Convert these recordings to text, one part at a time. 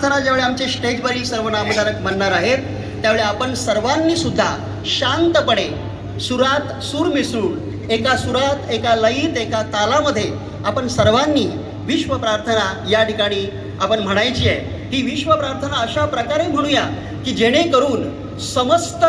प्रार्थना ज्यावेळी आमचे स्टेजवरील सर्व नामधारक म्हणणार आहेत त्यावेळी आपण सर्वांनी सुद्धा शांतपणे सुरात सूर मिसळून एका सुरात, एका लयीत, एका तालामध्ये आपण सर्वांनी विश्व प्रार्थना या ठिकाणी आपण म्हणायची आहे. ही विश्व प्रार्थना अशा प्रकारे म्हणूया की जेणेकरून समस्त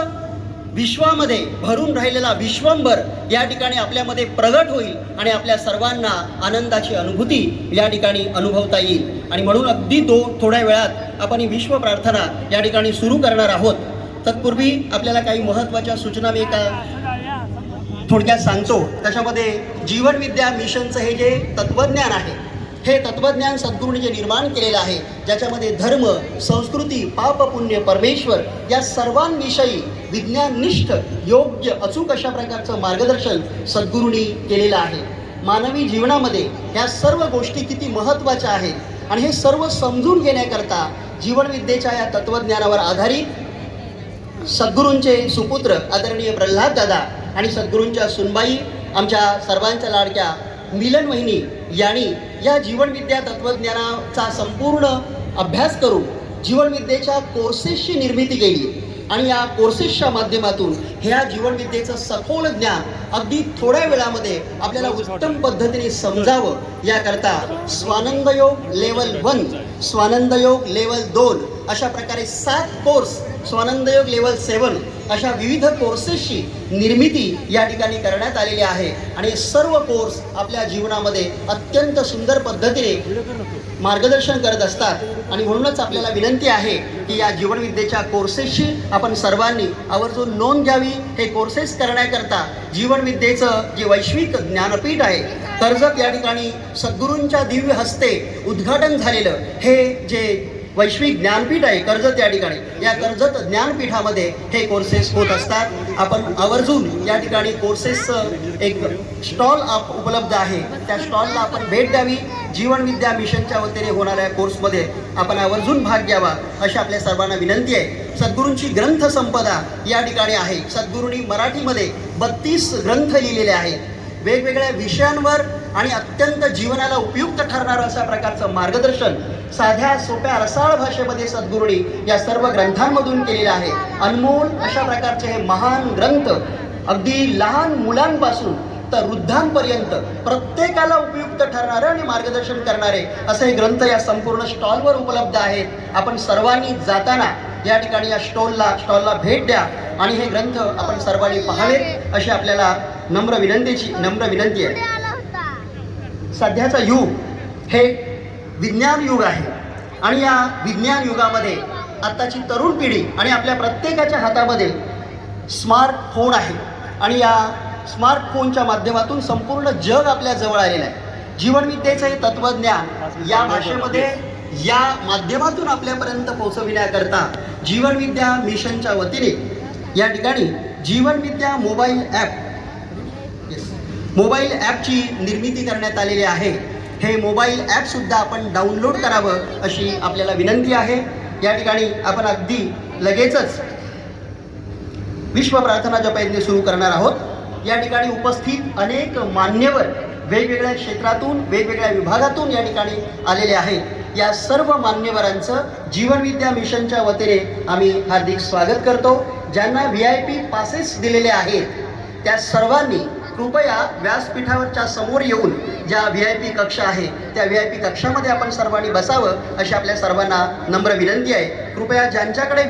विश्वामध्ये भरून राहिलेला विश्वंभर या ठिकाणी आपल्यामध्ये प्रगट होईल आणि आपल्या सर्वांना आनंदाची अनुभूती या ठिकाणी अनुभवता येईल. आणि म्हणून अगदी थोड्या वेळात आपण ही विश्व प्रार्थना या ठिकाणी सुरू करणार आहोत. तत्पूर्वी आपल्याला काही महत्त्वाच्या सूचना मी थोडक्यात सांगतो. त्याच्यामध्ये जीवनविद्या मिशनचं हे जे तत्त्वज्ञान आहे, हे तत्त्वज्ञान सद्गुरूंनी जे निर्माण केलेलं आहे, ज्याच्यामध्ये धर्म, संस्कृती, पाप, पुण्य, परमेश्वर या सर्वांविषयी विज्ञाननिष्ठ, योग्य, अचूक अशा प्रकारचं मार्गदर्शन सद्गुरूंनी केलेलं आहे. मानवी जीवनामध्ये ह्या सर्व गोष्टी किती महत्त्वाच्या आहेत आणि हे सर्व समजून घेण्याकरता जीवनविद्येच्या या तत्त्वज्ञानावर आधारित सद्गुरूंचे सुपुत्र आदरणीय प्रल्हाद दादा आणि सद्गुरूंच्या सुनबाई आमच्या सर्वांच्या लाडक्या मिलन वहिनी यांनी या जीवनविद्या तत्त्वज्ञानाचा संपूर्ण अभ्यास करून जीवनविद्येच्या कोर्सेसची निर्मिती केली आणि या कोर्सेसच्या माध्यमातून ह्या जीवनविद्येचं सखोल ज्ञान अगदी थोड्या वेळामध्ये आपल्याला उत्तम पद्धतीने समजावं याकरता स्वानंदयोग लेवल 1, स्वानंदयोग लेवल 2 अशा प्रकारे 7 कोर्स, स्वानंदयोग लेवल 7 अशा विविध कोर्सेसची निर्मिती या ठिकाणी करण्यात आलेली आहे. आणि सर्व कोर्स आपल्या जीवनामध्ये अत्यंत सुंदर पद्धतीने मार्गदर्शन करत असतात. आणि म्हणूनच आपल्याला विनंती आहे की या जीवनविद्येच्या कोर्सेसची आपण सर्वांनी आवर्जून नोंद घ्यावी. हे कोर्सेस करण्याकरता जीवनविद्येचं जे वैश्विक ज्ञानपीठ आहे कर्जत या ठिकाणी सद्गुरूंच्या दिव्य हस्ते उद्घाटन झालेलं हे जे वैश्विक ज्ञानपीठ आहे कर्जत या ठिकाणी, या कर्जत ज्ञानपीठामध्ये हे कोर्सेस होत असतात. आपण आवर्जून या ठिकाणी कोर्सेसचं एक स्टॉल उपलब्ध आहे, त्या स्टॉलला आपण भेट द्यावी. जीवनविद्या मिशनच्या वतीने होणाऱ्या कोर्समध्ये आपण आवर्जून भाग घ्यावा अशी आपल्या सर्वांना विनंती आहे. सद्गुरूंची ग्रंथसंपदा या ठिकाणी आहे. सद्गुरूंनी मराठीमध्ये 32 ग्रंथ लिहिलेले आहेत. वेगवेगळ्या विषयांवर आणि अत्यंत जीवनाला उपयुक्त ठरणारं अशा प्रकारचं मार्गदर्शन साध्या सोप्या रसाळ भाषेमध्ये सद्गुरूंनी या सर्व ग्रंथांमधून केलेलं आहे. अनमोल अशा प्रकारचे हे महान ग्रंथ अगदी लहान मुलांपासून तर वृद्धांपर्यंत प्रत्येकाला उपयुक्त ठरणारे आणि मार्गदर्शन करणारे असे हे ग्रंथ या संपूर्ण स्टॉलवर उपलब्ध आहेत. आपण सर्वांनी जाताना या ठिकाणी या स्टॉलला भेट द्या आणि हे ग्रंथ आपण सर्वांनी पाहावेत अशी आपल्याला नम्र विनंती आहे. सध्याचं युग हे विज्ञान युग आहे आणि या विज्ञान युगामध्ये आत्ताची तरुण पिढी आणि आपल्या प्रत्येकाच्या हातामध्ये स्मार्टफोन आहे आणि या स्मार्टफोनच्या माध्यमातून संपूर्ण जग आपल्या जवळ आलेलं आहे. जीवनविद्येचं हे तत्त्वज्ञान या भाषेमध्ये या माध्यमातून आपल्यापर्यंत पोहोचविण्याकरता जीवनविद्या मिशनच्या वतीने या ठिकाणी जीवनविद्या मोबाईल ॲपची निर्मिती करण्यात आलेली आहे. हे मोबाईल ॲपसुद्धा आपण डाउनलोड करावं अशी आपल्याला विनंती आहे. या ठिकाणी आपण अगदी लगेचच विश्व प्रार्थना जपयज्ञ सुरू करणार आहोत. या ठिकाणी उपस्थित अनेक मान्यवर वेगवेगळ्या क्षेत्रातून, वेगवेगळ्या विभागातून या ठिकाणी आलेले आहेत. या सर्व मान्यवरांचं जीवनविद्या मिशनच्या वतीने आम्ही हार्दिक स्वागत करतो. ज्यांना VIP पासेस दिलेले आहेत त्या सर्वांनी कृपया व्यासपीठावरच्या समोर येऊन ज्या VIP कक्ष आहे त्या VIP कक्षामध्ये आपण सर्वांनी बसावं अशी आपल्या सर्वांना नम्र विनंती आहे. कृपया ज्यांच्याकडे